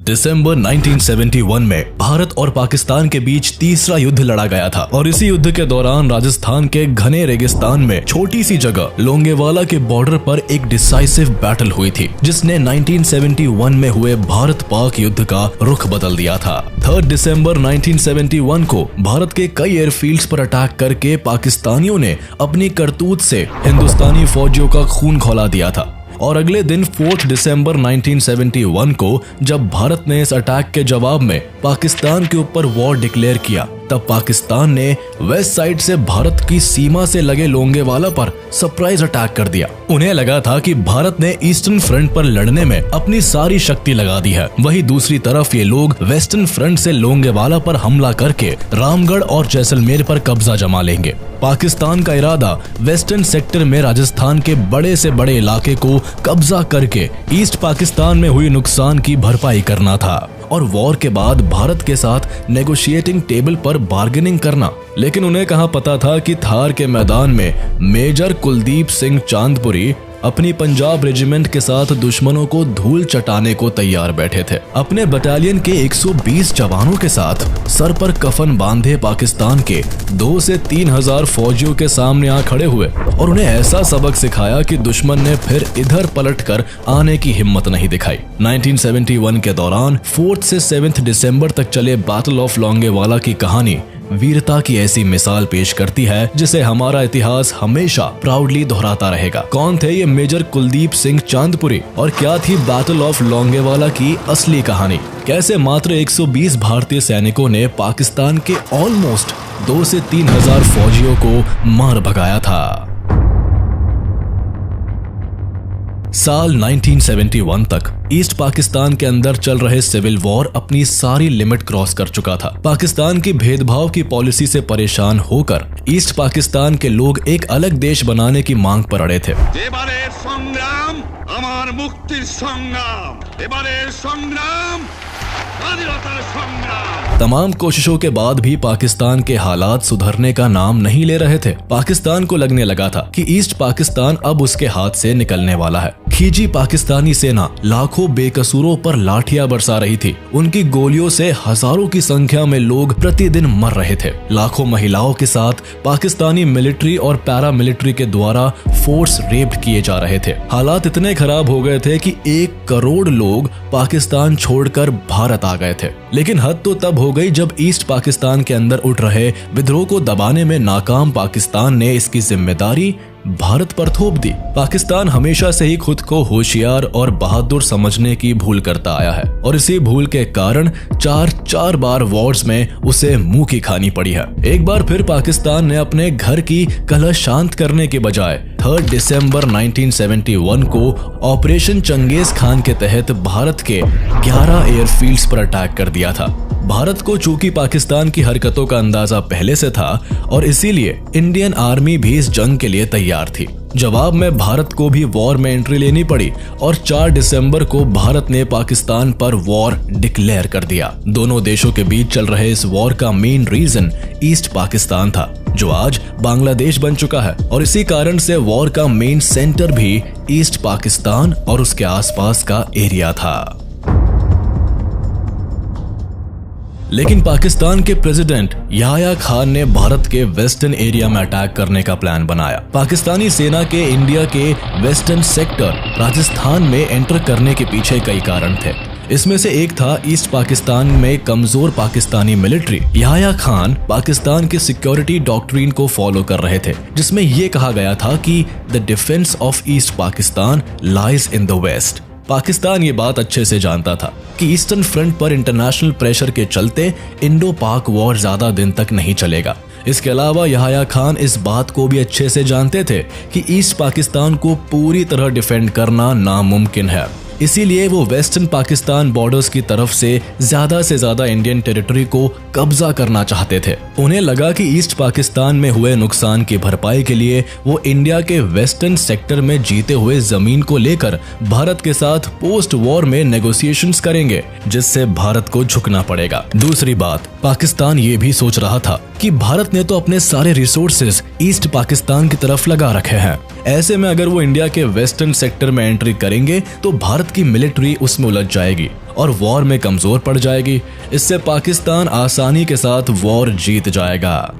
दिसंबर 1971 में भारत और पाकिस्तान के बीच तीसरा युद्ध लड़ा गया था और इसी युद्ध के दौरान राजस्थान के घने रेगिस्तान में छोटी सी जगह लोंगेवाला के बॉर्डर पर एक डिसाइसिव बैटल हुई थी, जिसने 1971 में हुए भारत पाक युद्ध का रुख बदल दिया था। 3 दिसंबर 1971 को भारत के कई एयरफील्ड्स पर अटैक करके पाकिस्तानियों ने अपनी करतूत से हिंदुस्तानी फौजियों का खून खौला दिया था। और अगले दिन 4 दिसंबर 1971 को जब भारत ने इस अटैक के जवाब में पाकिस्तान के ऊपर वॉर डिक्लेयर किया, तब पाकिस्तान ने वेस्ट साइड से भारत की सीमा से लगे लोंगेवाला पर सरप्राइज अटैक कर दिया। उन्हें लगा था कि भारत ने ईस्टर्न फ्रंट पर लड़ने में अपनी सारी शक्ति लगा दी है, वहीं दूसरी तरफ ये लोग वेस्टर्न फ्रंट से लोंगेवाला पर हमला करके रामगढ़ और जैसलमेर पर कब्जा जमा लेंगे। पाकिस्तान का इरादा वेस्टर्न सेक्टर में राजस्थान के बड़े से बड़े इलाके को कब्जा करके ईस्ट पाकिस्तान में हुई नुकसान की भरपाई करना था और वॉर के बाद भारत के साथ नेगोशिएटिंग टेबल पर बार्गेनिंग करना। लेकिन उन्हें कहाँ पता था कि थार के मैदान में मेजर कुलदीप सिंह चांदपुरी अपनी पंजाब रेजिमेंट के साथ दुश्मनों को धूल चटाने को तैयार बैठे थे। अपने बटालियन के 120 जवानों के साथ सर पर कफन बांधे पाकिस्तान के 2 से 3 हजार फौजियों के सामने आ खड़े हुए और उन्हें ऐसा सबक सिखाया कि दुश्मन ने फिर इधर पलटकर आने की हिम्मत नहीं दिखाई। 1971 के दौरान 4 से 7 दिसंबर तक चले बैटल ऑफ लोंगेवाला की कहानी वीरता की ऐसी मिसाल पेश करती है जिसे हमारा इतिहास हमेशा प्राउडली दोहराता रहेगा। कौन थे ये मेजर कुलदीप सिंह चांदपुरी और क्या थी बैटल ऑफ लोंगेवाला की असली कहानी? कैसे मात्र 120 भारतीय सैनिकों ने पाकिस्तान के ऑलमोस्ट 2 से 3 हजार फौजियों को मार भगाया था? साल 1971 तक ईस्ट पाकिस्तान के अंदर चल रहे सिविल वॉर अपनी सारी लिमिट क्रॉस कर चुका था। पाकिस्तान की भेदभाव की पॉलिसी से परेशान होकर ईस्ट पाकिस्तान के लोग एक अलग देश बनाने की मांग पर अड़े थे। तमाम कोशिशों के बाद भी पाकिस्तान के हालात सुधरने का नाम नहीं ले रहे थे। पाकिस्तान को लगने लगा था कि ईस्ट पाकिस्तान अब उसके हाथ से निकलने वाला है। खींची पाकिस्तानी सेना लाखों बेकसूरों पर लाठियां बरसा रही थी। उनकी गोलियों से हजारों की संख्या में लोग प्रतिदिन मर रहे थे। लाखों महिलाओं के साथ पाकिस्तानी मिलिट्री और पैरा मिलिट्री के द्वारा फोर्स रेप्ड किए जा रहे थे। हालात इतने खराब हो गए थे कि 1 करोड़ लोग पाकिस्तान छोड़कर भारत आ गए थे। लेकिन हद तो तब हो गई जब ईस्ट पाकिस्तान के अंदर उठ रहे विद्रोह को दबाने में नाकाम पाकिस्तान ने इसकी जिम्मेदारी भारत पर थोप दी। पाकिस्तान हमेशा से ही खुद को होशियार और बहादुर समझने की भूल करता आया है और इसी भूल के कारण 4 बार वॉर्स में उसे मुंह की खानी पड़ी है। एक बार फिर पाकिस्तान ने अपने घर की कलह शांत करने के बजाय 3 दिसंबर 1971 को ऑपरेशन चंगेज खान के तहत भारत के 11 एयरफील्ड्स पर अटैक कर दिया था। भारत को चूंकि पाकिस्तान की हरकतों का अंदाजा पहले से था और इसीलिए इंडियन आर्मी भी इस जंग के लिए तैयार थी। जवाब में भारत को भी वॉर में एंट्री लेनी पड़ी और 4 दिसंबर को भारत ने पाकिस्तान पर वॉर डिक्लेयर कर दिया। दोनों देशों के बीच चल रहे इस वॉर का मेन रीजन ईस्ट पाकिस्तान था, जो आज बांग्लादेश बन चुका है और इसी कारण से वॉर का मेन सेंटर भी ईस्ट पाकिस्तान और उसके आसपास का एरिया था। लेकिन पाकिस्तान के प्रेसिडेंट याह्या खान ने भारत के वेस्टर्न एरिया में अटैक करने का प्लान बनाया। पाकिस्तानी सेना के इंडिया के वेस्टर्न सेक्टर राजस्थान में एंटर करने के पीछे कई कारण थे। इसमें से एक था ईस्ट पाकिस्तान में कमजोर पाकिस्तानी मिलिट्री। याह्या खान पाकिस्तान के सिक्योरिटी डॉक्ट्रिन को फॉलो कर रहे थे, जिसमें यह कहा गया था कि the defence of East Pakistan lies in the west. Pakistan ये बात अच्छे से जानता था कि ईस्टर्न फ्रंट पर इंटरनेशनल प्रेशर के चलते इंडो पाक वॉर ज्यादा दिन तक नहीं चलेगा। इसके अलावा याह्या खान इस बात को भी अच्छे से जानते थे कि ईस्ट पाकिस्तान को पूरी तरह डिफेंड करना नामुमकिन है। इसीलिए वो वेस्टर्न पाकिस्तान बॉर्डर्स की तरफ से ज्यादा इंडियन टेरिटरी को कब्जा करना चाहते थे। उन्हें लगा कि ईस्ट पाकिस्तान में हुए नुकसान की भरपाई के लिए वो इंडिया के वेस्टर्न सेक्टर में जीते हुए जमीन को लेकर भारत के साथ पोस्ट वॉर में नेगोशिएशंस करेंगे, जिससे भारत को झुकना पड़ेगा। दूसरी बात, पाकिस्तान ये भी सोच रहा था कि भारत ने तो अपने सारे रिसोर्सेज ईस्ट पाकिस्तान की तरफ लगा रखे हैं। ऐसे में अगर वो इंडिया के वेस्टर्न सेक्टर में एंट्री करेंगे तो भारत की मिलिट्री उसमें उलझ जाएगी और वॉर में कमजोर पड़ जाएगी। इससे पाकिस्तान आसानी के साथ वॉर जीत जाएगा।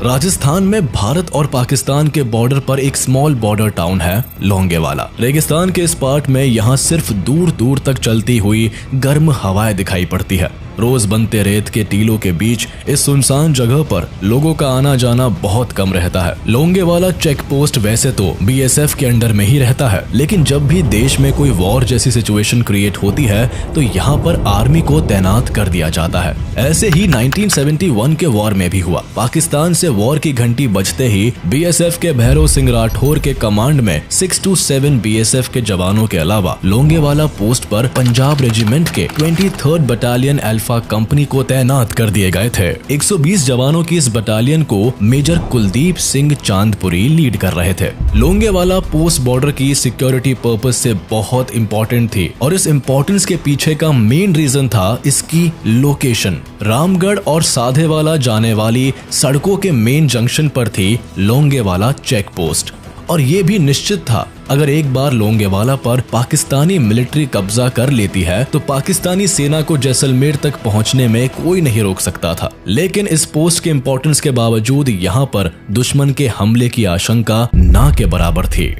राजस्थान में भारत और पाकिस्तान के बॉर्डर पर एक स्मॉल बॉर्डर टाउन है लोंगेवाला। रेगिस्तान के इस पार्ट में यहाँ सिर्फ दूर दूर तक चलती हुई गर्म हवाएं दिखाई पड़ती है। रोज बनते रेत के टीलों के बीच इस सुनसान जगह पर लोगों का आना जाना बहुत कम रहता है। लोंगेवाला चेक पोस्ट वैसे तो बीएसएफ के अंडर में ही रहता है, लेकिन जब भी देश में कोई वॉर जैसी सिचुएशन क्रिएट होती है तो यहाँ पर आर्मी को तैनात कर दिया जाता है। ऐसे ही 1971 के वॉर में भी हुआ। पाकिस्तान से वॉर की घंटी बजते ही बीएसएफ के भैरव सिंह राठौर के कमांड में 6 to 7 बीएसएफ के जवानों के अलावा लोंगेवाला पोस्ट पर पंजाब रेजिमेंट के 23rd बटालियन अल्फा कंपनी को तैनात कर दिए गए थे। 120 जवानों की इस बटालियन को मेजर कुलदीप सिंह चांदपुरी लीड कर रहे थे। लोंगेवाला पोस्ट बॉर्डर की सिक्योरिटी पर्पस से बहुत इंपॉर्टेंट थी और इस इंपॉर्टेंस के पीछे का मेन रीजन था इसकी लोकेशन। रामगढ़ और साधेवाला जाने वाली सड़कों के मेन जंक्शन पर थी लोंगेवाला चेक पोस्ट और ये भी निश्चित था अगर एक बार लोंगेवाला पर पाकिस्तानी मिलिट्री कब्जा कर लेती है तो पाकिस्तानी सेना को जैसलमेर तक पहुंचने में कोई नहीं रोक सकता था। लेकिन इस पोस्ट के इंपॉर्टेंस के बावजूद यहाँ पर दुश्मन के हमले की आशंका ना के बराबर थी।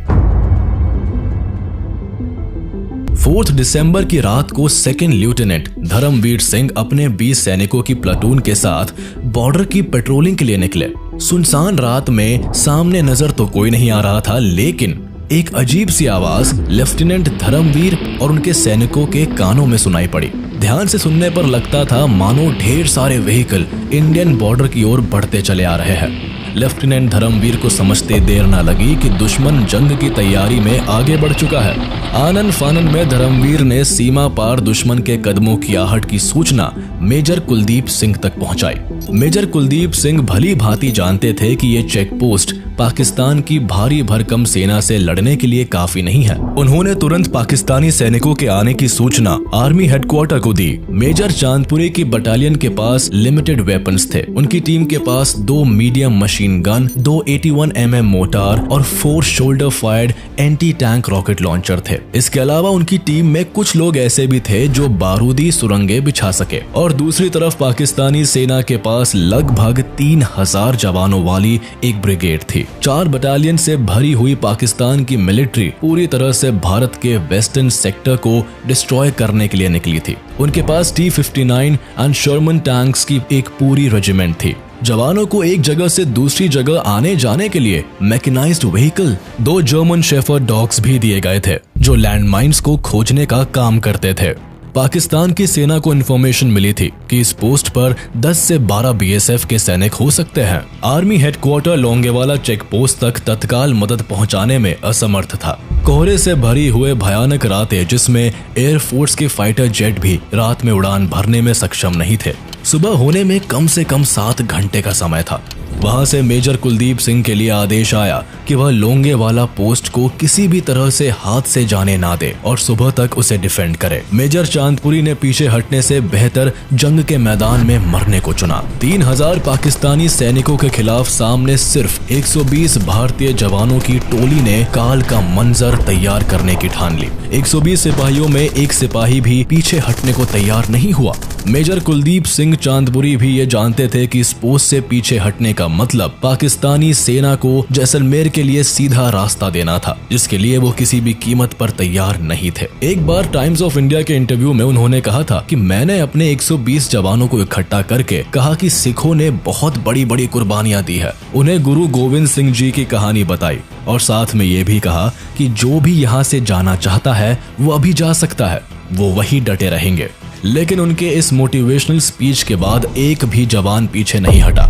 4 दिसंबर की रात को 2nd लेफ्टिनेंट धर्मवीर सिंह अपने 20 सैनिकों की प्लाटून के साथ बॉर्डर की पेट्रोलिंग के लिए निकले। सुनसान रात में सामने नजर तो कोई नहीं आ रहा था, लेकिन एक अजीब सी आवाज लेफ्टिनेंट धर्मवीर और उनके सैनिकों के कानों में सुनाई पड़ी। ध्यान से सुनने पर लगता था मानो ढेर सारे व्हीकल इंडियन बॉर्डर की ओर बढ़ते चले आ रहे हैं। लेफ्टिनेंट धर्मवीर को समझते देर न लगी कि दुश्मन जंग की तैयारी में आगे बढ़ चुका है। आनन फानन में धर्मवीर ने सीमा पार दुश्मन के कदमों की आहट की सूचना मेजर कुलदीप सिंह तक पहुंचाई। मेजर कुलदीप सिंह भली भांति जानते थे कि ये चेक पोस्ट पाकिस्तान की भारी भरकम सेना से लड़ने के लिए काफी नहीं है। उन्होंने तुरंत पाकिस्तानी सैनिकों के आने की सूचना आर्मी हेडक्वार्टर को दी। मेजर चांदपुरी की बटालियन के पास लिमिटेड वेपन्स थे। उनकी टीम के पास 2 medium machine gun, 2 81 mm motor और 4 shoulder fired anti tank rocket launcher थे। इसके अलावा उनकी टीम में कुछ लोग ऐसे भी थे जो बारूदी सुरंगें बिछा सके और दूसरी तरफ पाकिस्तानी सेना के पास लगभग 3000 जवानों वाली एक ब्रिगेड थी। 4 बटालियन से भरी हुई पाकिस्तान की मिलिट्री पूरी तरह से भारत के वेस्टर्न सेक्टर को डिस्ट्रॉय करने के लिए निकली थी। उनके पास T-59 एंड शर्मन टैंक्स की एक पूरी रेजिमेंट थी। जवानों को एक जगह से दूसरी जगह आने जाने के लिए mechanised vehicle, 2 German shepherd dogs भी दिए गए थे जो लैंडमाइंस को खोजने का काम करते थे। पाकिस्तान की सेना को इन्फॉर्मेशन मिली थी कि इस पोस्ट पर 10 से 12 बीएसएफ के सैनिक हो सकते हैं। Army headquarter Longewala check post तक तत्काल मदद पहुंचाने में असमर्थ था। कोहरे से भरी हुए भयानक रातें जिसमें एयरफोर्स के फाइटर जेट भी रात में उड़ान भरने में सक्षम नहीं थे। सुबह होने में कम से कम 7 घंटे का समय था। वहां से मेजर कुलदीप सिंह के लिए आदेश आया कि वह लोंगेवाला पोस्ट को किसी भी तरह से हाथ से जाने ना दे और सुबह तक उसे डिफेंड करे। मेजर चांदपुरी ने पीछे हटने से बेहतर जंग के मैदान में मरने को चुना। 3000 पाकिस्तानी सैनिकों के खिलाफ सामने सिर्फ 120 भारतीय जवानों की टोली ने काल का मंजर तैयार करने की ठान ली। 120 सिपाहियों में एक सिपाही भी पीछे हटने को तैयार नहीं हुआ। मेजर कुलदीप सिंह चांदपुरी भी ये जानते थे कि इस पोस्ट से पीछे हटने का मतलब पाकिस्तानी सेना को जैसलमेर के लिए सीधा रास्ता देना था, जिसके लिए वो किसी भी कीमत पर तैयार नहीं थे। एक बार टाइम्स ऑफ इंडिया के इंटरव्यू में उन्होंने कहा था कि मैंने अपने 120 जवानों को इकट्ठा करके कहा कि सिखों ने बहुत बड़ी बड़ी कुर्बानियां दी है। उन्हें गुरु गोविंद सिंह जी की कहानी बताई और साथ में ये भी कहा कि जो भी यहाँ से जाना चाहता है वो अभी जा सकता है, वो वही डटे रहेंगे। लेकिन उनके इस मोटिवेशनल स्पीच के बाद एक भी जवान पीछे नहीं हटा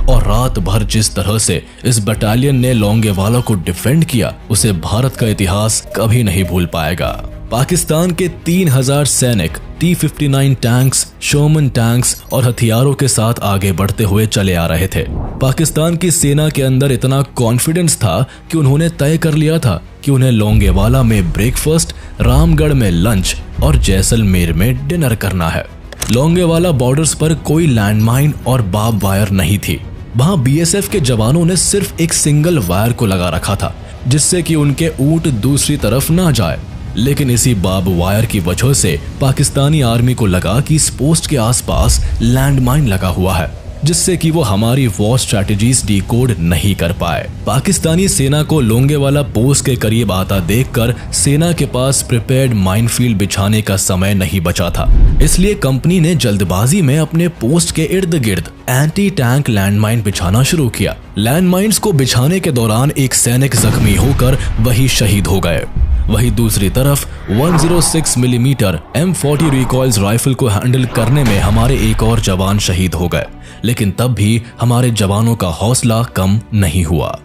और रात भर जिस तरह से इस बटालियन ने लोंगेवाला को डिफेंड किया उसे भारत का इतिहास कभी नहीं भूल पाएगा। पाकिस्तान के 3000 सैनिक T-59 टैंक्स, शर्मन टैंक्स और हथियारों के साथ आगे बढ़ते हुए चले आ रहे थे। पाकिस्तान की सेना के अंदर इतना कॉन्फिडेंस था कि उन्होंने तय कर लिया था कि उन्हें लोंगेवाला में ब्रेकफास्ट, रामगढ़ में लंच और जैसलमेर में डिनर करना है। लोंगेवाला बॉर्डर्स पर कोई लैंडमाइन और बार्ब वायर नहीं थी। वहां बीएसएफ के जवानों ने सिर्फ एक सिंगल वायर को लगा रखा था जिससे कि उनके ऊंट दूसरी तरफ ना जाए। लेकिन इसी बार्ब वायर की वजह से पाकिस्तानी आर्मी को लगा कि इस पोस्ट के आसपास लैंडमाइन लगा हुआ है, जिससे कि वो हमारी वॉर स्ट्रैटेजीज डिकोड नहीं कर पाए। पाकिस्तानी सेना को लोंगेवाला पोस्ट के करीब आता देखकर सेना के पास प्रिपेयर्ड माइनफील्ड बिछाने का समय नहीं बचा था, इसलिए कंपनी ने जल्दबाजी में अपने पोस्ट के इर्द गिर्द एंटी टैंक लैंडमाइन बिछाना शुरू किया। लैंडमाइंस को बिछाने के दौरान एक सैनिक जख्मी होकर वही शहीद हो गए। वहीं दूसरी तरफ 106 मिलीमीटर M40 रिकॉइल्स राइफल को हैंडल करने में हमारे एक और जवान शहीद हो गए, लेकिन तब भी हमारे जवानों का हौसला कम नहीं हुआ।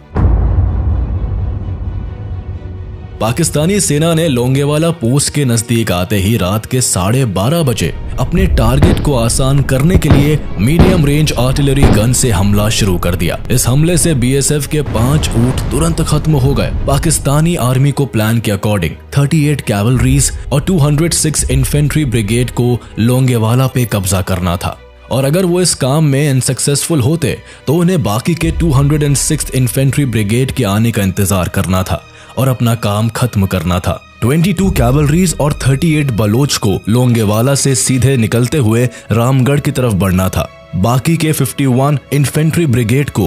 पाकिस्तानी सेना ने लोंगेवाला पोस्ट के नजदीक आते ही रात के 12:30 बजे अपने टारगेट को आसान करने के लिए मीडियम रेंज आर्टिलरी गन से हमला शुरू कर दिया। इस हमले से BSF के 5 ऊंट तुरंत खत्म हो गए। पाकिस्तानी आर्मी को प्लान के अकॉर्डिंग 38 कैवलरीज और 206 इन्फेंट्री ब्रिगेड को लोंगेवाला पे कब्जा करना था, और अगर वो इस काम में अनसक्सेसफुल होते तो उन्हें बाकी के 206 इन्फेंट्री ब्रिगेड के आने का इंतजार करना था और अपना काम खत्म करना था। 22 कैवलरीज और 38 बलोच को लोंगेवाला से सीधे निकलते हुए रामगढ़ की तरफ बढ़ना था। बाकी के 51 इन्फेंट्री ब्रिगेड को